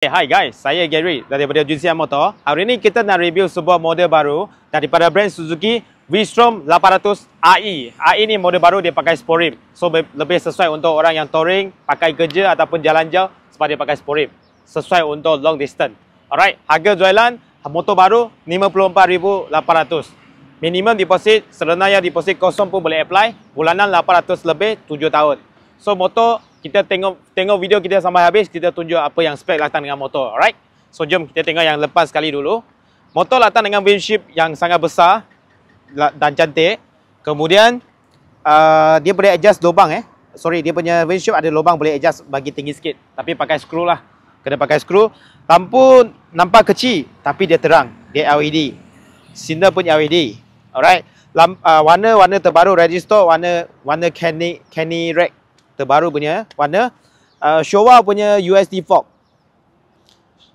Hi guys, saya Gary daripada Jusian Motor. Hari ini kita nak review sebuah model baru daripada brand Suzuki V-Strom 800 AI. AI ni model baru, dia pakai sport rim. So lebih sesuai untuk orang yang touring, pakai kerja ataupun jalan jauh sebab dia pakai sport rim. Sesuai untuk long distance. Alright, harga jualan motor baru 54,800. Minimum deposit, serenaya deposit kosong pun boleh apply. Bulanan 800 lebih 7 tahun. So motor kita tengok video kita sampai habis, kita tunjuk apa yang spek latang dengan motor. Alright. So jom kita tengok yang lepas sekali dulu. Motor latang dengan windshield yang sangat besar dan cantik. Kemudian dia boleh adjust lubang dia punya windshield ada lubang, boleh adjust bagi tinggi sikit. Tapi pakai skru lah. Kena pakai skru. Lampu nampak kecil tapi dia terang. Dia LED. Sinar pun LED. Alright. Warna terbaru register, warna canny red terbaru punya warna. Showa punya USD fork.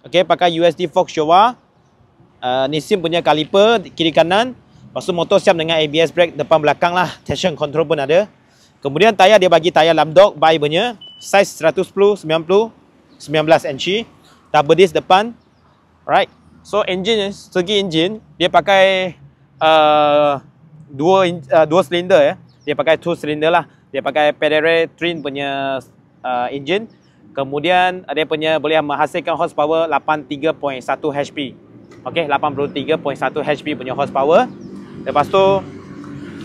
Okey, pakai USD fork Showa. Nissin punya kaliper kiri kanan. Lepas tu motor siap dengan ABS brake depan belakang lah. Traction control pun ada. Kemudian tayar dia bagi tayar Lamdog by punya. Size 110, 90, 19 inci. Double disc depan. Alright. So engine, segi engine dia pakai dua silinder Dia pakai 2 silinder lah. Dia pakai Pedere Twin punya engine. Kemudian dia punya boleh menghasilkan horsepower 83.1 HP. Okey, 83.1 HP punya horsepower. Lepas tu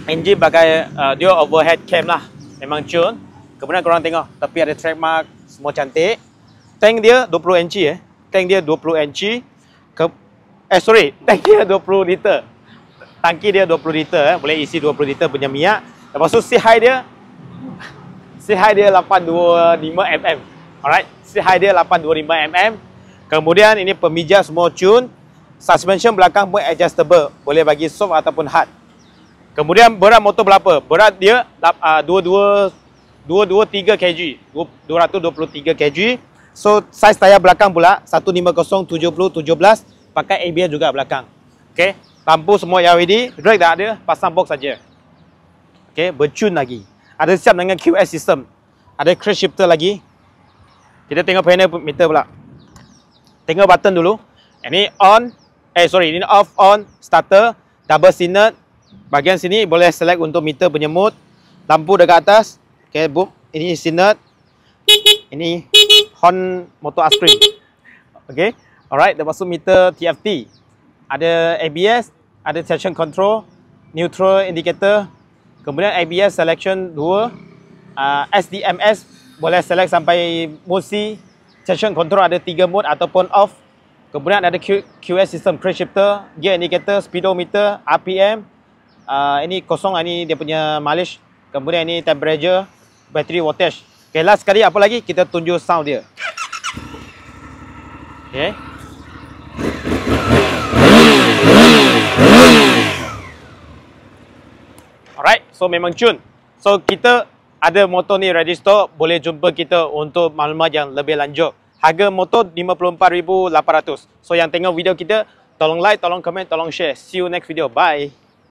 engine pakai dia overhead cam lah. Memang cun. Kemudian korang tengok tepi ada track mark, semua cantik. Tank dia 20 inci Tank dia 20 inci. Tank dia 20 liter. Tangki dia 20 liter boleh isi 20 liter punya minyak. Lepas tu seat height dia 825 mm. Alright, seat height dia 825 mm. Kemudian ini pemija semua tune. Suspension belakang pun adjustable, boleh bagi soft ataupun hard. Kemudian berat motor berapa? Berat dia 223 kg. 223 kg. So saiz tayar belakang pula 150 70 17, pakai ABS juga belakang. Okey, lampu semua LED, brake dah ada, pasang box saja. Okey, bercun lagi. Ada siap dengan QS system. Ada crash shifter lagi. Kita tengok panel meter pula. Tengok button dulu. Ini on, ini off, on, starter, double signal. Bahagian sini boleh select untuk meter punya mode. Lampu dekat atas. Okey, boom. Ini signal. Ini horn motor upstream. Okey. Alright, lepas tu meter TFT. Ada ABS, ada traction control, neutral indicator. Kemudian ABS selection 2, SDMS boleh select sampai mode C. Traction control ada 3 mode ataupun off. Kemudian ada QS system, crash shifter, gear indicator, speedometer, RPM. Ini kosong, ini dia punya mileage. Kemudian ini temperature, battery wattage. Okay, last sekali apa lagi? Kita tunjuk sound dia. Okay. Alright, so memang cun. So kita ada motor ni register, boleh jumpa kita untuk maklumat yang lebih lanjut. Harga motor 54,800. So yang tengok video kita, tolong like, tolong komen, tolong share. See you next video. Bye.